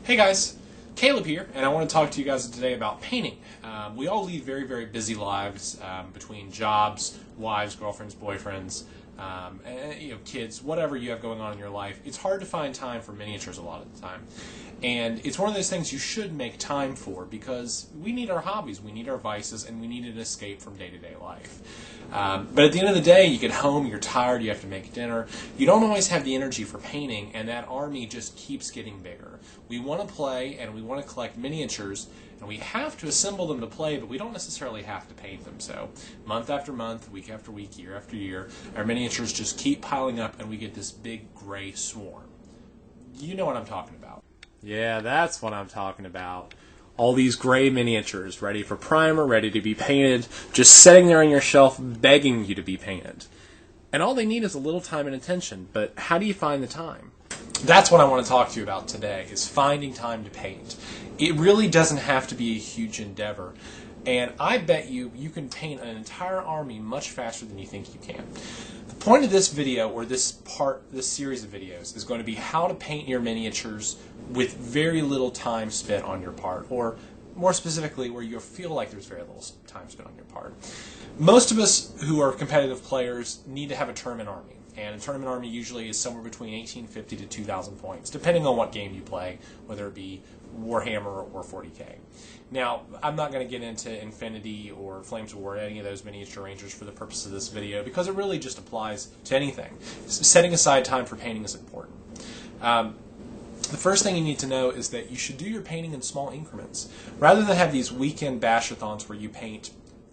Hey guys, Caleb here, and I want to talk to you guys today about painting. We all lead very, very busy lives between jobs, wives, girlfriends, boyfriends, and, kids, whatever you have going on in your life. It's hard to find time for miniatures a lot of the time. And it's one of those things you should make time for because we need our hobbies, we need our vices, and we need an escape from day-to-day life. But at the end of the day, you get home, you're tired, you have to make dinner. You don't always have the energy for painting, and that army just keeps getting bigger. We want to play, and we want to collect miniatures, and we have to assemble them to play, but we don't necessarily have to paint them. So month after month, week after week, year after year, our miniatures just keep piling up, and we get this big gray swarm. You know what I'm talking about. Yeah, that's what I'm talking about. All these gray miniatures, ready for primer, ready to be painted, just sitting there on your shelf begging you to be painted. And all they need is a little time and attention, but how do you find the time? That's what I want to talk to you about today, is finding time to paint. It really doesn't have to be a huge endeavor, and I bet you can paint an entire army much faster than you think you can. The point of this video, or this series of videos, is going to be how to paint your miniatures with very little time spent on your part, or more specifically, where you feel like there's very little time spent on your part. Most of us who are competitive players need to have a tournament army, and a tournament army usually is somewhere between 1850 to 2,000 points, depending on what game you play, whether it be Warhammer or 40K. Now, I'm not going to get into Infinity or Flames of War, any of those miniature rangers for the purpose of this video, because it really just applies to anything. Setting aside time for painting is important. The first thing you need to know is that you should do your painting in small increments. Rather than have these weekend bash-a-thons where you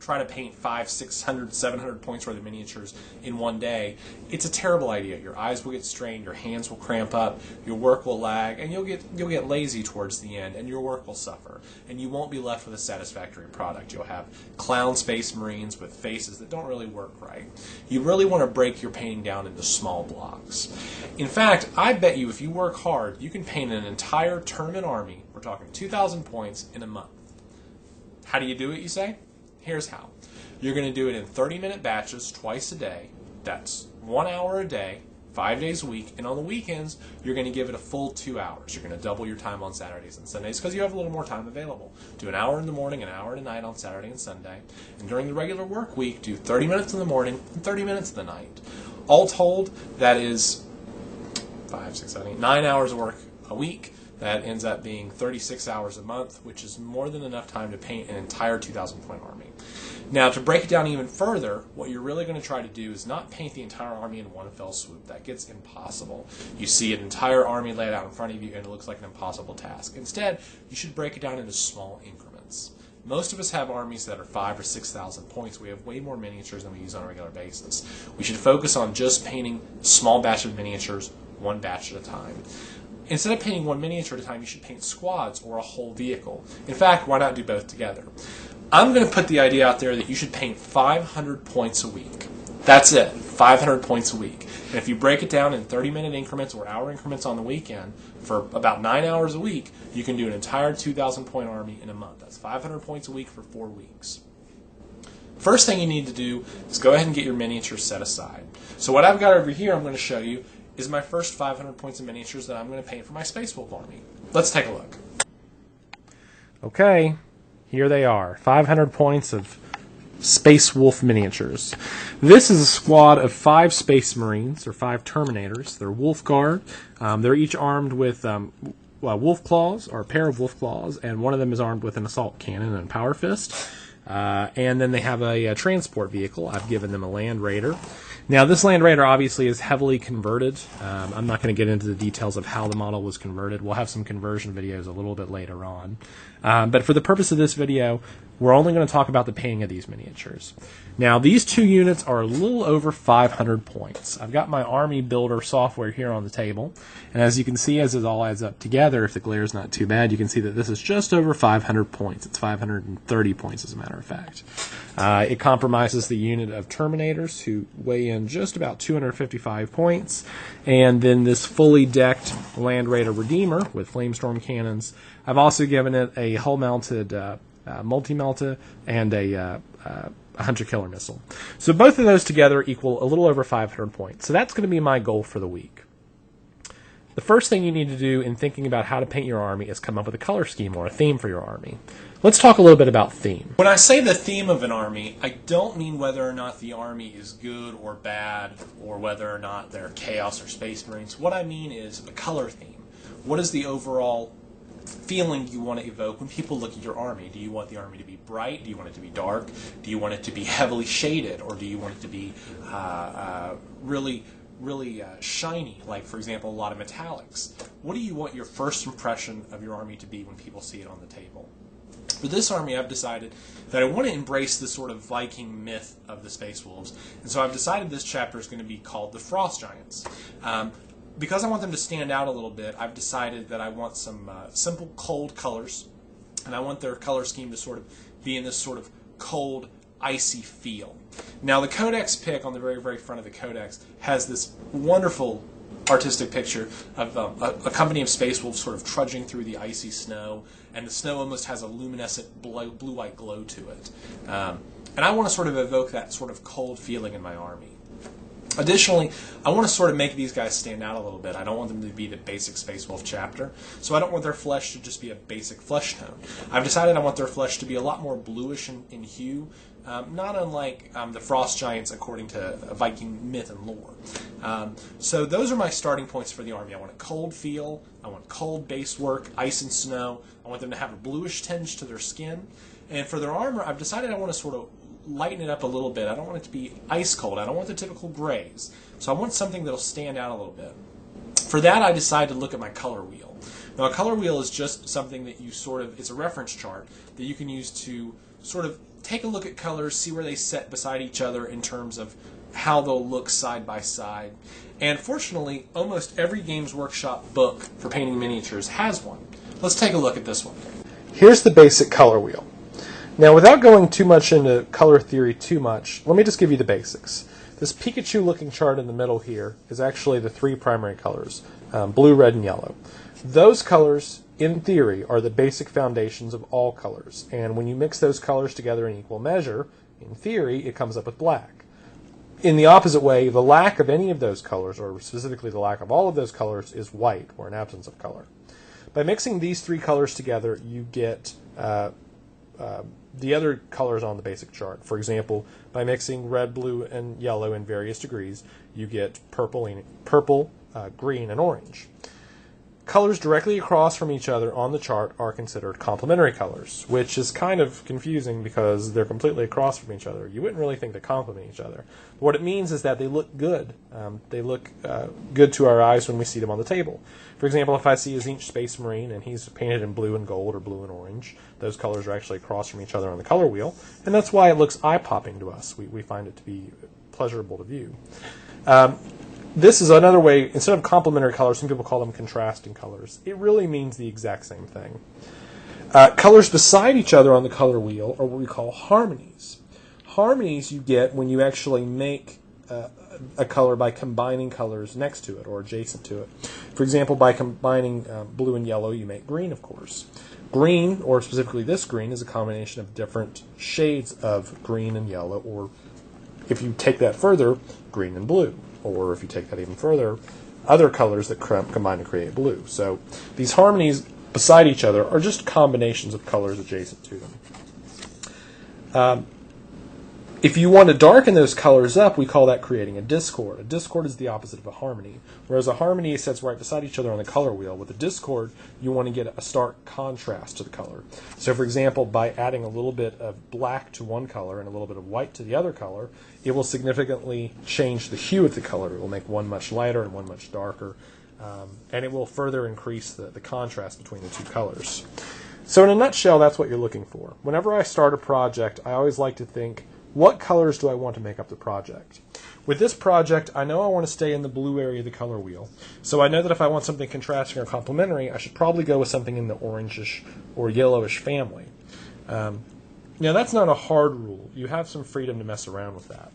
try to paint 500, 600, 700 points worth of miniatures in one day, it's a terrible idea. Your eyes will get strained, your hands will cramp up, your work will lag, and you'll get lazy towards the end, and your work will suffer, and you won't be left with a satisfactory product. You'll have clown space marines with faces that don't really work right. You really want to break your painting down into small blocks. In fact, I bet you if you work hard, you can paint an entire tournament army, we're talking 2,000 points, in a month. How do you do it, you say? Here's how. You're going to do it in 30-minute batches twice a day. That's 1 hour a day, 5 days a week. And on the weekends, you're going to give it a full 2 hours. You're going to double your time on Saturdays and Sundays because you have a little more time available. Do an hour in the morning, an hour at night on Saturday and Sunday. And during the regular work week, do 30 minutes in the morning and 30 minutes in the night. All told, that is 5, 6, 7, 8, 9 hours of work a week. That ends up being 36 hours a month, which is more than enough time to paint an entire 2,000-point army. Now, to break it down even further, what you're really going to try to do is not paint the entire army in one fell swoop. That gets impossible. You see an entire army laid out in front of you, and it looks like an impossible task. Instead, you should break it down into small increments. Most of us have armies that are 5,000 or 6,000 points. We have way more miniatures than we use on a regular basis. We should focus on just painting a small batch of miniatures, one batch at a time. Instead of painting one miniature at a time, you should paint squads or a whole vehicle. In fact, why not do both together? I'm going to put the idea out there that you should paint 500 points a week. That's it, 500 points a week. And if you break it down in 30-minute increments or hour increments on the weekend, for about 9 hours a week, you can do an entire 2,000-point army in a month. That's 500 points a week for 4 weeks. First thing you need to do is go ahead and get your miniatures set aside. So what I've got over here I'm going to show you is my first 500 points of miniatures that I'm going to paint for my Space Wolf army. Let's take a look. Okay, here they are. 500 points of Space Wolf miniatures. This is a squad of 5 Space Marines, or 5 Terminators. They're Wolf Guard. They're each armed with wolf claws, or a pair of wolf claws, and one of them is armed with an assault cannon and power fist. And then they have a transport vehicle. I've given them a Land Raider. Now, this Land Raider obviously is heavily converted. I'm not going to get into the details of how the model was converted. We'll have some conversion videos a little bit later on. But for the purpose of this video, we're only going to talk about the painting of these miniatures. Now, these two units are a little over 500 points. I've got my Army Builder software here on the table, and as you can see, as it all adds up together, if the glare is not too bad, you can see that this is just over 500 points. It's 530 points, as a matter of fact. It compromises the unit of Terminators, who weigh in just about 255 points, and then this fully decked Land Raider Redeemer with Flamestorm cannons. I've also given it a hull-mounted multi-melta and a Hunter-Killer missile. So both of those together equal a little over 500 points. So that's going to be my goal for the week. The first thing you need to do in thinking about how to paint your army is come up with a color scheme or a theme for your army. Let's talk a little bit about theme. When I say the theme of an army, I don't mean whether or not the army is good or bad, or whether or not they're Chaos or Space Marines. What I mean is a color theme. What is the overall feeling you want to evoke when people look at your army? Do you want the army to be bright? Do you want it to be dark? Do you want it to be heavily shaded? Or do you want it to be really shiny, like, for example, a lot of metallics? What do you want your first impression of your army to be when people see it on the table? For this army, I've decided that I want to embrace the sort of Viking myth of the Space Wolves, and so I've decided this chapter is going to be called the Frost Giants. Because I want them to stand out a little bit, I've decided that I want some simple, cold colors, and I want their color scheme to sort of be in this sort of cold, icy feel. Now, the Codex pick on the very, very front of the Codex has this wonderful artistic picture of a company of space wolves sort of trudging through the icy snow, and the snow almost has a luminescent blue-white glow to it. And I want to sort of evoke that sort of cold feeling in my army. Additionally, I want to sort of make these guys stand out a little bit. I don't want them to be the basic Space Wolf chapter, so I don't want their flesh to just be a basic flesh tone. I've decided I want their flesh to be a lot more bluish in hue, not unlike the Frost Giants according to Viking myth and lore. So those are my starting points for the army. I want a cold feel, I want cold base work, ice and snow, I want them to have a bluish tinge to their skin, and for their armor, I've decided I want to sort of lighten it up a little bit. I don't want it to be ice cold. I don't want the typical grays. So I want something that'll stand out a little bit. For that, I decided to look at my color wheel. Now, a color wheel is just something that you sort of, it's a reference chart that you can use to sort of take a look at colors, see where they set beside each other in terms of how they'll look side by side. And fortunately, almost every Games Workshop book for painting miniatures has one. Let's take a look at this one. Here's the basic color wheel. Now, without going too much into color theory too much, let me just give you the basics. This Pikachu-looking chart in the middle here is actually the three primary colors, blue, red, and yellow. Those colors, in theory, are the basic foundations of all colors, and when you mix those colors together in equal measure, in theory, it comes up with black. In the opposite way, the lack of any of those colors, or specifically the lack of all of those colors, is white, or an absence of color. By mixing these three colors together, you get the other colors on the basic chart. For example, by mixing red, blue, and yellow in various degrees, you get purple, green, and orange. Colors directly across from each other on the chart are considered complementary colors, which is kind of confusing because they're completely across from each other. You wouldn't really think they complement each other. But what it means is that they look good. They look good to our eyes when we see them on the table. For example, if I see a Tzeentch Space Marine and he's painted in blue and gold or blue and orange, those colors are actually across from each other on the color wheel, and that's why it looks eye-popping to us. We find it to be pleasurable to view. This is another way, instead of complementary colors, some people call them contrasting colors. It really means the exact same thing. Colors beside each other on the color wheel are what we call harmonies. Harmonies you get when you actually make a color by combining colors next to it or adjacent to it. For example, by combining blue and yellow, you make green, of course. Green, or specifically this green, is a combination of different shades of green and yellow, or if you take that further, green and blue. Or if you take that even further, other colors that combine to create blue. So these harmonies beside each other are just combinations of colors adjacent to them. If you want to darken those colors up, we call that creating a discord. A discord is the opposite of a harmony. Whereas a harmony sits right beside each other on the color wheel. With a discord, you want to get a stark contrast to the color. So for example, by adding a little bit of black to one color and a little bit of white to the other color, it will significantly change the hue of the color. It will make one much lighter and one much darker. And it will further increase the contrast between the two colors. So in a nutshell, that's what you're looking for. Whenever I start a project, I always like to think, what colors do I want to make up the project? With this project, I know I want to stay in the blue area of the color wheel. So I know that if I want something contrasting or complementary, I should probably go with something in the orangish or yellowish family. Now, that's not a hard rule. You have some freedom to mess around with that.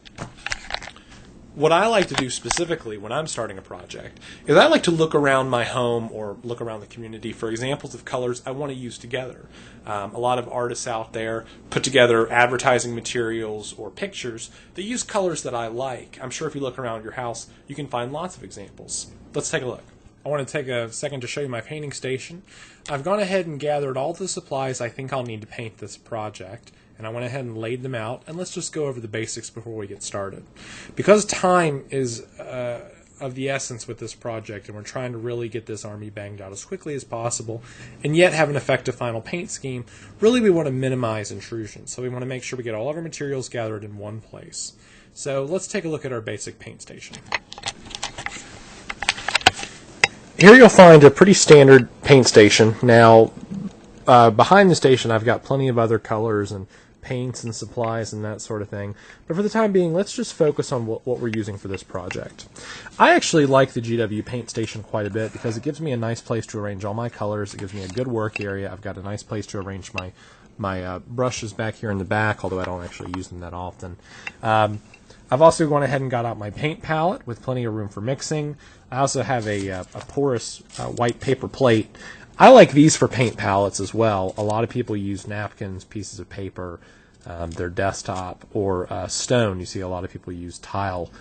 What I like to do specifically when I'm starting a project is I like to look around my home or look around the community for examples of colors I want to use together. A lot of artists out there put together advertising materials or pictures that use colors that I like. I'm sure if you look around your house, you can find lots of examples. Let's take a look. I want to take a second to show you my painting station. I've gone ahead and gathered all the supplies I think I'll need to paint this project, and I went ahead and laid them out, and let's just go over the basics before we get started. Because time is of the essence with this project, and we're trying to really get this army banged out as quickly as possible, and yet have an effective final paint scheme, really we want to minimize intrusion. So we want to make sure we get all of our materials gathered in one place. So let's take a look at our basic paint station. Here you'll find a pretty standard paint station. Now, behind the station I've got plenty of other colors and paints and supplies and that sort of thing. But for the time being, let's just focus on what we're using for this project. I actually like the GW paint station quite a bit because it gives me a nice place to arrange all my colors. It gives me a good work area. I've got a nice place to arrange my brushes back here in the back, although I don't actually use them that often. I've also gone ahead and got out my paint palette with plenty of room for mixing. I also have a porous white paper plate. I like these for paint palettes as well. A lot of people use napkins, pieces of paper, their desktop, or stone. You see a lot of people use tile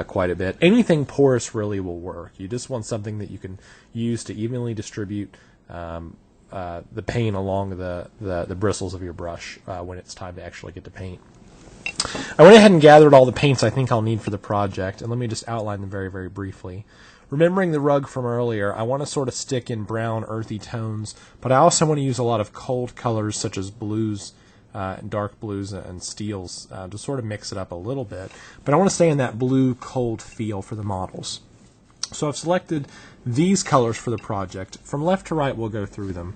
quite a bit. Anything porous really will work. You just want something that you can use to evenly distribute the paint along the bristles of your brush when it's time to actually get to paint. I went ahead and gathered all the paints I think I'll need for the project, and let me just outline them very, very briefly. Remembering the rug from earlier, I want to sort of stick in brown, earthy tones, but I also want to use a lot of cold colors such as blues, and dark blues and steels to sort of mix it up a little bit. But I want to stay in that blue, cold feel for the models. So I've selected these colors for the project. From left to right, we'll go through them.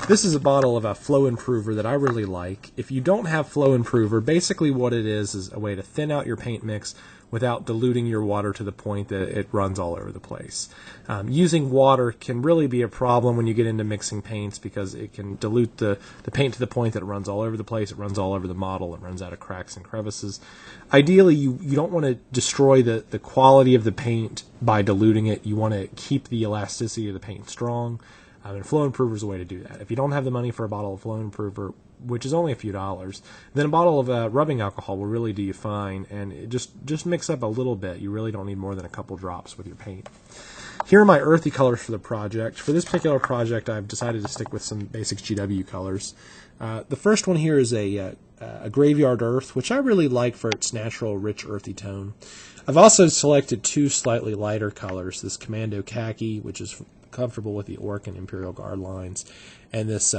This is a bottle of a Flow Improver that I really like. If you don't have Flow Improver, basically what it is a way to thin out your paint mix without diluting your water to the point that it runs all over the place. Using water can really be a problem when you get into mixing paints because it can dilute the paint to the point that it runs all over the place, it runs all over the model, it runs out of cracks and crevices. Ideally, you don't want to destroy the quality of the paint by diluting it. You want to keep the elasticity of the paint strong. And Flow Improver is a way to do that. If you don't have the money for a bottle of Flow Improver, which is only a few dollars, then a bottle of rubbing alcohol will really do you fine, and it just mix up a little bit. You really don't need more than a couple drops with your paint. Here are my earthy colors for the project. For this particular project, I've decided to stick with some basic GW colors. The first one here is a Graveyard Earth, which I really like for its natural, rich, earthy tone. I've also selected two slightly lighter colors, this Commando Khaki, which is comfortable with the Orc and Imperial Guard lines, and this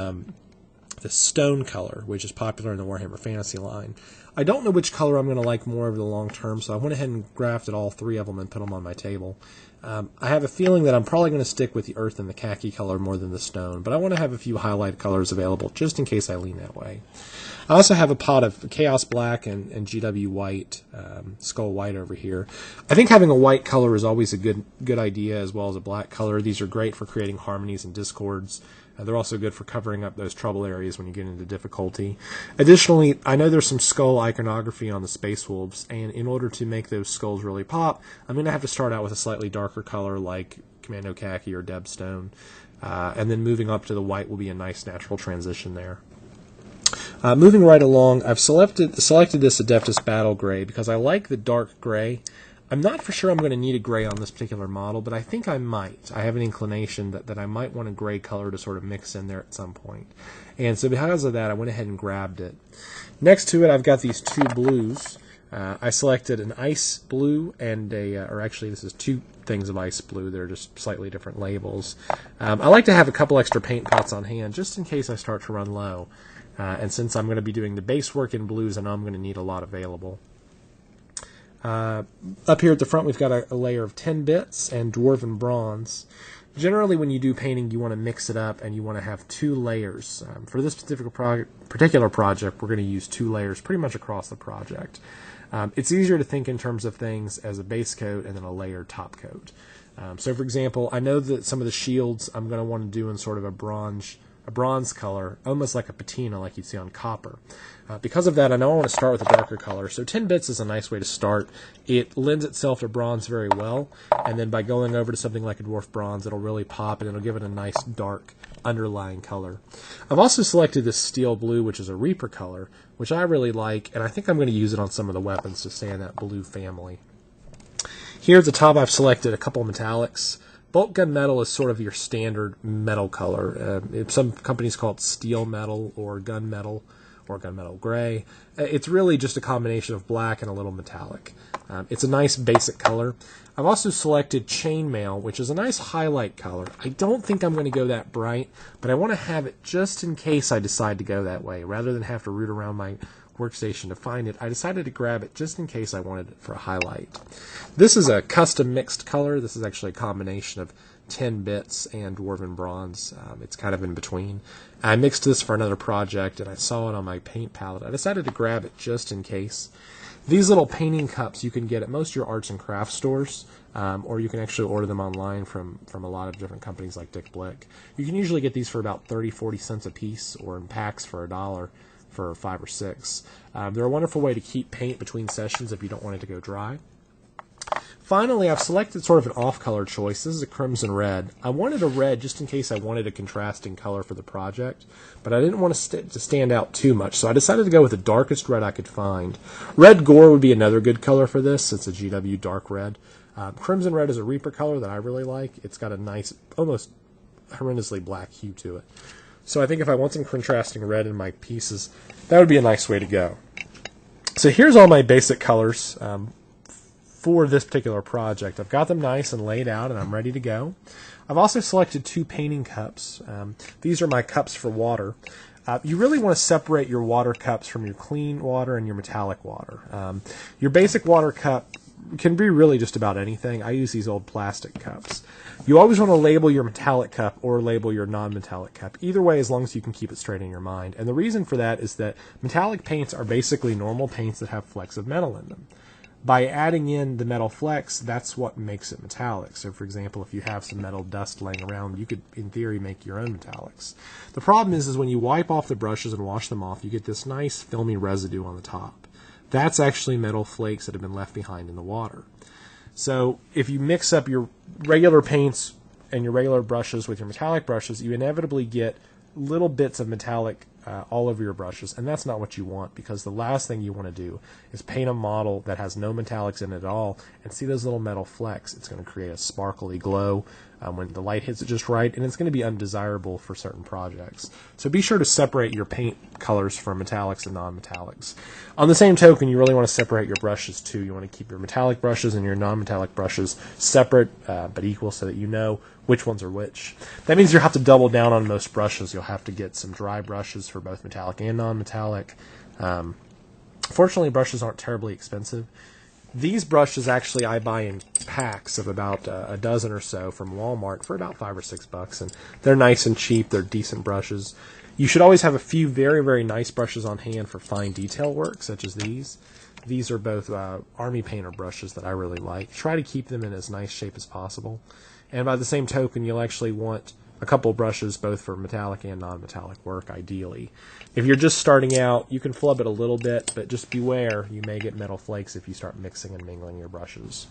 stone color, which is popular in the Warhammer Fantasy line. I don't know which color I'm going to like more over the long term, so I went ahead and grafted all three of them and put them on my table. I have a feeling that I'm probably going to stick with the earth and the khaki color more than the stone, but I want to have a few highlight colors available just in case I lean that way. I also have a pot of Chaos Black and GW White, Skull White over here. I think having a white color is always a good idea, as well as a black color. These are great for creating harmonies and discords. They're also good for covering up those trouble areas when you get into difficulty. Additionally, I know there's some skull iconography on the Space Wolves, and in order to make those skulls really pop, I'm going to have to start out with a slightly darker color like Commando Khaki or Debstone, and then moving up to the white will be a nice natural transition there. Moving right along, I've selected this Adeptus Battle Gray because I like the dark gray. I'm not for sure I'm going to need a gray on this particular model, but I think I might. I have an inclination that I might want a gray color to sort of mix in there at some point. And so because of that, I went ahead and grabbed it. Next to it, I've got these two blues. I selected an ice blue and or actually this is two things of ice blue. They're just slightly different labels. I like to have a couple extra paint pots on hand just in case I start to run low. And since I'm going to be doing the base work in blues, I know I'm going to need a lot available. Up here at the front, we've got a layer of 10 bits and Dwarven Bronze. Generally, when you do painting, you want to mix it up and you want to have two layers. For this particular project, we're going to use two layers pretty much across the project. It's easier to think in terms of things as a base coat and then a layered top coat. So, for example, I know that some of the shields I'm going to want to do in sort of a bronze color, almost like a patina like you'd see on copper. Because of that, I know I want to start with a darker color, so 10 bits is a nice way to start. It lends itself to bronze very well, and then by going over to something like a dwarf bronze, it'll really pop and it'll give it a nice dark underlying color. I've also selected this steel blue, which is a Reaper color, which I really like, and I think I'm going to use it on some of the weapons to stay in that blue family. Here at the top, I've selected a couple metallics. Bulk gunmetal is sort of your standard metal color. Some companies call it steel metal or gunmetal gray. It's really just a combination of black and a little metallic. It's a nice basic color. I've also selected chainmail, which is a nice highlight color. I don't think I'm going to go that bright, but I want to have it just in case I decide to go that way. Rather than have to root around my workstation to find it, I decided to grab it just in case I wanted it for a highlight. This is a custom mixed color. This is actually a combination of 10 bits and dwarven bronze. It's kind of in between. I mixed this for another project and I saw it on my paint palette. I decided to grab it just in case. These little painting cups you can get at most of your arts and crafts stores, or you can actually order them online from a lot of different companies like Dick Blick. You can usually get these for about 30-40 cents a piece, or in packs for $1 for 5 or 6. They're a wonderful way to keep paint between sessions if you don't want it to go dry. Finally, I've selected sort of an off-color choice. This is a crimson red. I wanted a red just in case I wanted a contrasting color for the project, but I didn't want to stand out too much, so I decided to go with the darkest red I could find. Red gore would be another good color for this. It's a GW dark red. Crimson red is a Reaper color that I really like. It's got a nice, almost horrendously black hue to it. So I think if I want some contrasting red in my pieces, that would be a nice way to go. So here's all my basic colors for this particular project. I've got them nice and laid out and I'm ready to go. I've also selected 2 painting cups. These are my cups for water. You really want to separate your water cups from your clean water and your metallic water. Your basic water cup can be really just about anything. I use these old plastic cups. You always want to label your metallic cup or label your non-metallic cup. Either way, as long as you can keep it straight in your mind. And the reason for that is that metallic paints are basically normal paints that have flecks of metal in them. By adding in the metal flecks, that's what makes it metallic. So, for example, if you have some metal dust laying around, you could, in theory, make your own metallics. The problem is when you wipe off the brushes and wash them off, you get this nice filmy residue on the top. That's actually metal flakes that have been left behind in the water. So if you mix up your regular paints and your regular brushes with your metallic brushes, you inevitably get little bits of metallic all over your brushes, and that's not what you want, because the last thing you want to do is paint a model that has no metallics in it at all and see those little metal flecks. It's going to create a sparkly glow when the light hits it just right, and it's going to be undesirable for certain projects. So be sure to separate your paint colors from metallics and non-metallics. On the same token, you really want to separate your brushes too. You want to keep your metallic brushes and your non-metallic brushes separate but equal so that you know which ones are which. That means you'll have to double down on most brushes. You'll have to get some dry brushes for both metallic and non-metallic. Fortunately, brushes aren't terribly expensive. These brushes actually I buy in packs of about a dozen or so from Walmart for about $5 or $6, and they're nice and cheap. They're decent brushes. You should always have a few very, very nice brushes on hand for fine detail work, such as these. These are both army painter brushes that I really like. Try to keep them in as nice shape as possible. And by the same token, you'll actually want a couple brushes both for metallic and non-metallic work, ideally. If you're just starting out, you can flub it a little bit, but just beware, you may get metal flakes if you start mixing and mingling your brushes.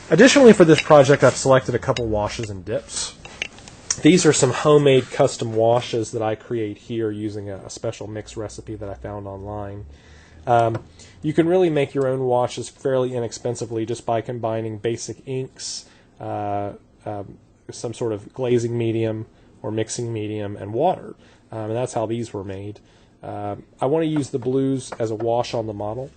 Additionally, for this project, I've selected a couple washes and dips. These are some homemade custom washes that I create here using a special mix recipe that I found online. You can really make your own washes fairly inexpensively just by combining basic inks, some sort of glazing medium or mixing medium, and water. And that's how these were made. I want to use the blues as a wash on the model.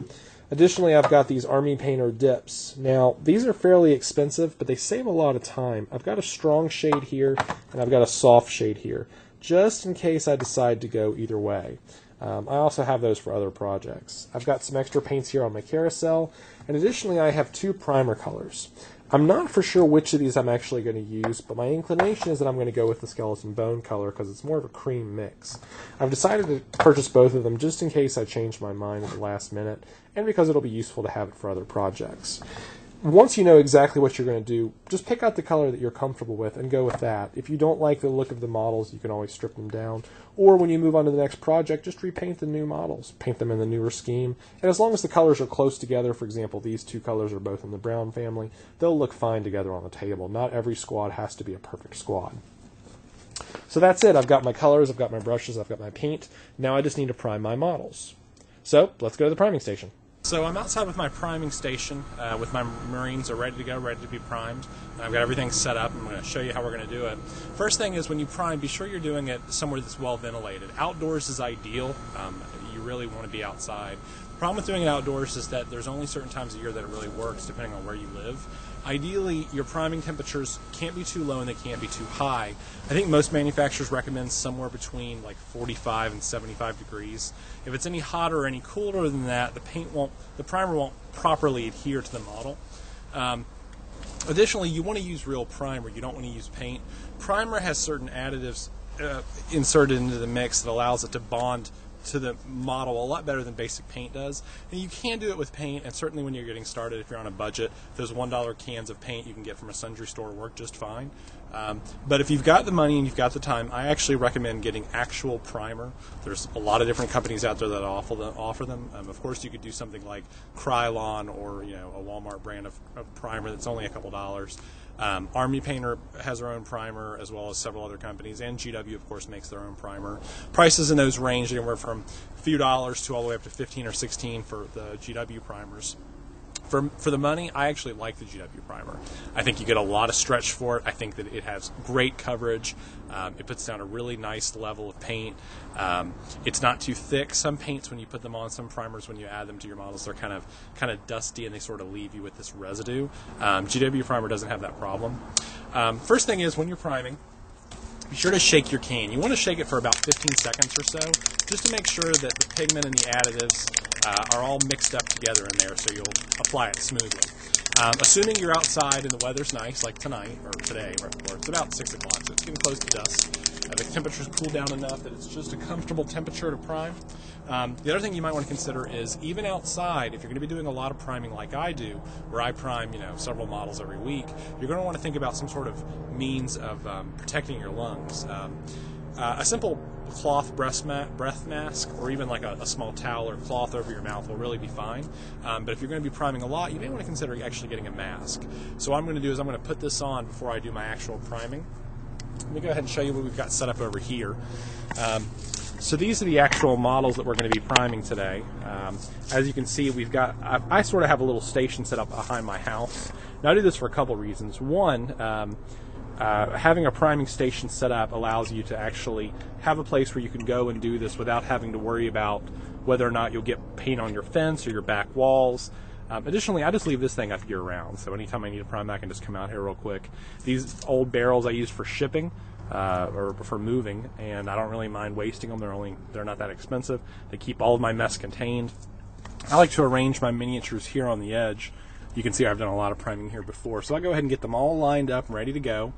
Additionally, I've got these Army Painter dips. Now, these are fairly expensive, but they save a lot of time. I've got a strong shade here, and I've got a soft shade here, just in case I decide to go either way. I also have those for other projects. I've got some extra paints here on my carousel, and additionally I have 2 primer colors. I'm not for sure which of these I'm actually going to use, but my inclination is that I'm going to go with the skeleton bone color because it's more of a cream mix. I've decided to purchase both of them just in case I change my mind at the last minute, and because it'll be useful to have it for other projects. Once you know exactly what you're going to do, just pick out the color that you're comfortable with and go with that. If you don't like the look of the models, you can always strip them down. Or when you move on to the next project, just repaint the new models. Paint them in the newer scheme. And as long as the colors are close together, for example, these 2 colors are both in the brown family, they'll look fine together on the table. Not every squad has to be a perfect squad. So that's it. I've got my colors, I've got my brushes, I've got my paint. Now I just need to prime my models. So let's go to the priming station. So I'm outside with my priming station, with my Marines are ready to go, ready to be primed. I've got everything set up. I'm going to show you how we're going to do it. First thing is when you prime, be sure you're doing it somewhere that's well ventilated. Outdoors is ideal. You really want to be outside. The problem with doing it outdoors is that there's only certain times of year that it really works depending on where you live. Ideally, your priming temperatures can't be too low and they can't be too high. I think most manufacturers recommend somewhere between like 45 and 75 degrees. If it's any hotter or any cooler than that, the primer won't properly adhere to the model. Additionally, you want to use real primer. You don't want to use paint. Primer has certain additives inserted into the mix that allows it to bond to the model a lot better than basic paint does. And you can do it with paint, and certainly when you're getting started, if you're on a budget, those $1 cans of paint you can get from a sundry store work just fine. But if you've got the money and you've got the time, I actually recommend getting actual primer. There's a lot of different companies out there that offer them. Of course, you could do something like Krylon or a Walmart brand of primer that's only a couple dollars. Army Painter has their own primer, as well as several other companies, and GW, of course, makes their own primer. Prices in those range anywhere from a few dollars to all the way up to 15 or 16 for the GW primers. For the money, I actually like the GW primer. I think you get a lot of stretch for it. I think that it has great coverage. It puts down a really nice level of paint. It's not too thick. Some paints, when you put them on, some primers, when you add them to your models, they're kind of dusty and they sort of leave you with this residue. GW primer doesn't have that problem. First thing is, when you're priming, be sure to shake your can. You want to shake it for about 15 seconds or so, just to make sure that the pigment and the additives are all mixed up together in there, so you'll apply it smoothly. Assuming you're outside and the weather's nice, like tonight, or today, or it's about 6 o'clock, so it's getting close to dusk. The temperature's cooled down enough that it's just a comfortable temperature to prime. The other thing you might want to consider is, even outside, if you're going to be doing a lot of priming like I do, where I prime several models every week, you're going to want to think about some sort of means of protecting your lungs. A simple cloth breath mask, or even like a small towel or cloth over your mouth will really be fine. But if you're going to be priming a lot, you may want to consider actually getting a mask. So what I'm going to do is I'm going to put this on before I do my actual priming. Let me go ahead and show you what we've got set up over here. So these are the actual models that we're going to be priming today. As you can see, I sort of have a little station set up behind my house. Now I do this for a couple reasons. One, having a priming station set up allows you to actually have a place where you can go and do this without having to worry about whether or not you'll get paint on your fence or your back walls. Additionally, I just leave this thing up year round, so anytime I need to prime, I can just come out here real quick. These old barrels I use for shipping or for moving, and I don't really mind wasting them. They're not that expensive. They keep all of my mess contained. I like to arrange my miniatures here on the edge. You can see I've done a lot of priming here before, so I go ahead and get them all lined up and ready to go.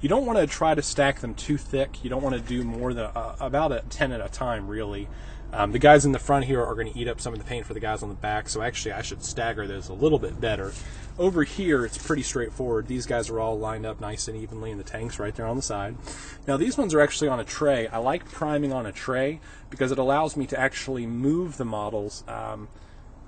You don't want to try to stack them too thick. You don't want to do more than about 10 at a time, really. The guys in the front here are going to eat up some of the paint for the guys on the back, so actually I should stagger those a little bit better. Over here, it's pretty straightforward. These guys are all lined up nice and evenly, and the tank's right there on the side. Now, these ones are actually on a tray. I like priming on a tray because it allows me to actually move the models,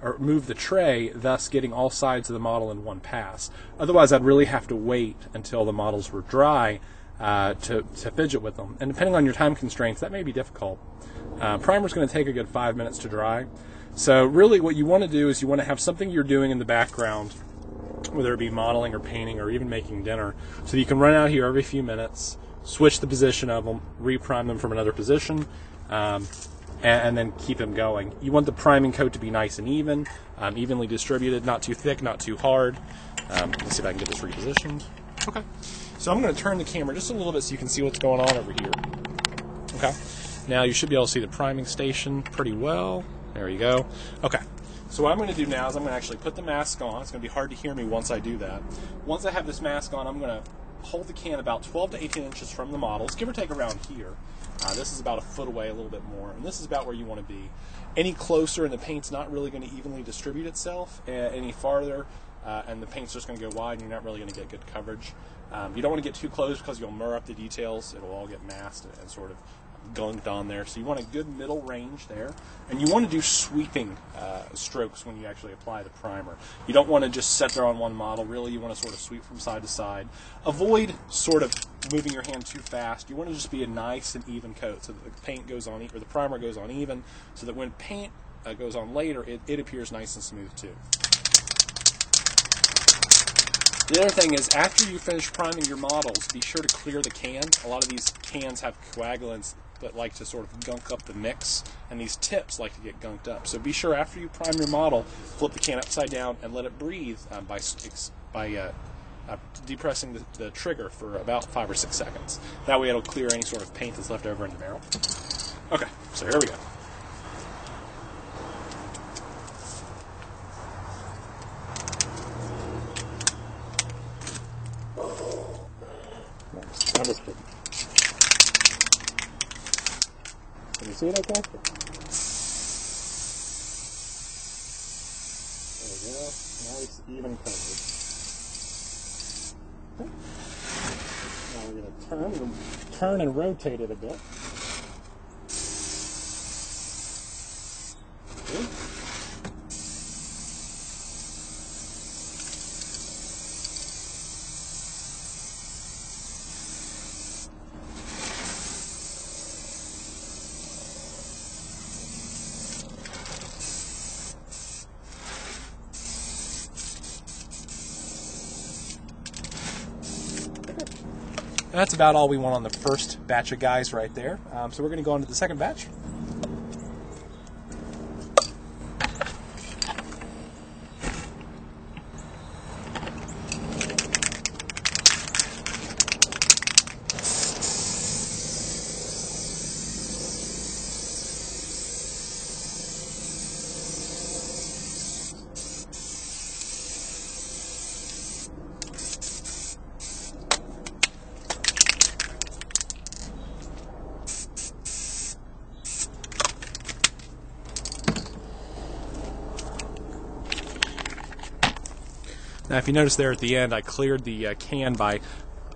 or move the tray, thus getting all sides of the model in one pass. Otherwise, I'd really have to wait until the models were dry to fidget with them. And depending on your time constraints, that may be difficult. Primer's going to take a good 5 minutes to dry. So really what you want to do is you want to have something you're doing in the background, whether it be modeling or painting or even making dinner, so that you can run out here every few minutes, switch the position of them, reprime them from another position, and then keep them going. You want the priming coat to be nice and even, evenly distributed, not too thick, not too hard. Let's see if I can get this repositioned. Okay. So I'm going to turn the camera just a little bit so you can see what's going on over here. Okay. Now you should be able to see the priming station pretty well. There you go. Okay. So what I'm going to do now is I'm going to actually put the mask on. It's going to be hard to hear me once I do that. Once I have this mask on, I'm going to hold the can about 12 to 18 inches from the models, give or take around here. This is about a foot away, a little bit more, and this is about where you want to be. Any closer and the paint's not really going to evenly distribute itself. Any farther and the paint's just going to go wide and you're not really going to get good coverage. You don't want to get too close because you'll mur up the details. It'll all get masked and sort of gunked on there. So you want a good middle range there, and you want to do sweeping strokes when you actually apply the primer. You don't want to just set there on one model. Really, you want to sort of sweep from side to side. Avoid sort of moving your hand too fast. You want to just be a nice and even coat so that the paint goes on, or the primer goes on even, so that when paint goes on later, it appears nice and smooth too. The other thing is, after you finish priming your models, be sure to clear the can. A lot of these cans have coagulants that like to sort of gunk up the mix, and these tips like to get gunked up. So be sure after you prime your model, flip the can upside down and let it breathe by depressing the trigger for about 5 or 6 seconds. That way it'll clear any sort of paint that's left over in the barrel. Okay, so here we go. Nice. I'm just kidding. Can you see it okay? There we go. Nice, even coverage. Okay. Now we're going to turn and rotate it a bit. Okay. That's about all we want on the first batch of guys right there. So we're going to go on to the second batch. Now, if you notice there at the end, I cleared the can by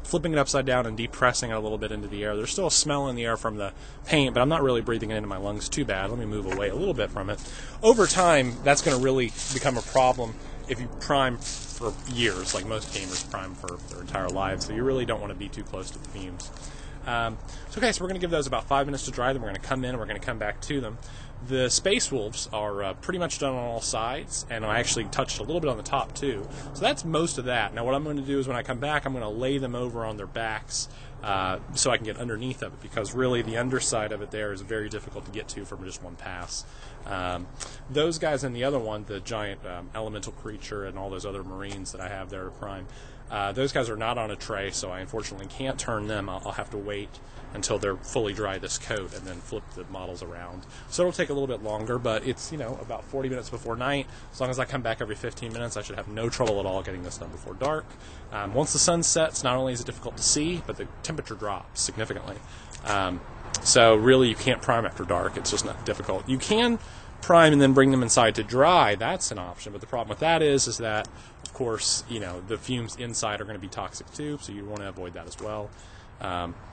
flipping it upside down and depressing it a little bit into the air. There's still a smell in the air from the paint, but I'm not really breathing it into my lungs too bad. Let me move away a little bit from it. Over time, that's going to really become a problem if you prime for years, like most gamers prime for their entire lives, so you really don't want to be too close to the fumes. So we're going to give those about 5 minutes to dry. Then we're going to come in and we're going to come back to them. The Space Wolves are pretty much done on all sides, and I actually touched a little bit on the top too. So that's most of that. Now what I'm going to do is when I come back, I'm going to lay them over on their backs so I can get underneath of it, because really the underside of it there is very difficult to get to from just one pass. Those guys in the other one, the giant elemental creature and all those other marines that I have there to prime, those guys are not on a tray, so I unfortunately can't turn them. I'll have to wait until they're fully dry this coat and then flip the models around. So it'll take a little bit longer, but it's, about 40 minutes before night. As long as I come back every 15 minutes, I should have no trouble at all getting this done before dark. Once the sun sets, not only is it difficult to see, but the temperature drops significantly. So really you can't prime after dark. It's just not difficult. You can prime and then bring them inside to dry. That's an option, but the problem with that is that, of course, the fumes inside are going to be toxic too, so you want to avoid that as well.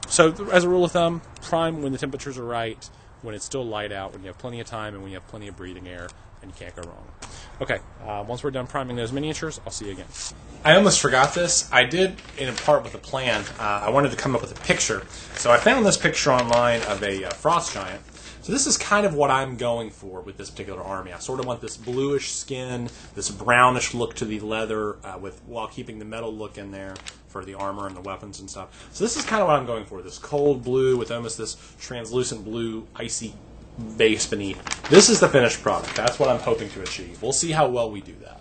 So as a rule of thumb, prime when the temperatures are right, when it's still light out, when you have plenty of time, and when you have plenty of breathing air, and you can't go wrong. Okay, once we're done priming those miniatures, I'll see you again. I almost forgot this. I did, in part with a plan, I wanted to come up with a picture. So I found this picture online of a frost giant. So this is kind of what I'm going for with this particular army. I sort of want this bluish skin, this brownish look to the leather, while keeping the metal look in there for the armor and the weapons and stuff. So this is kind of what I'm going for, this cold blue with almost this translucent blue, icy base beneath. This is the finished product. That's what I'm hoping to achieve. We'll see how well we do that.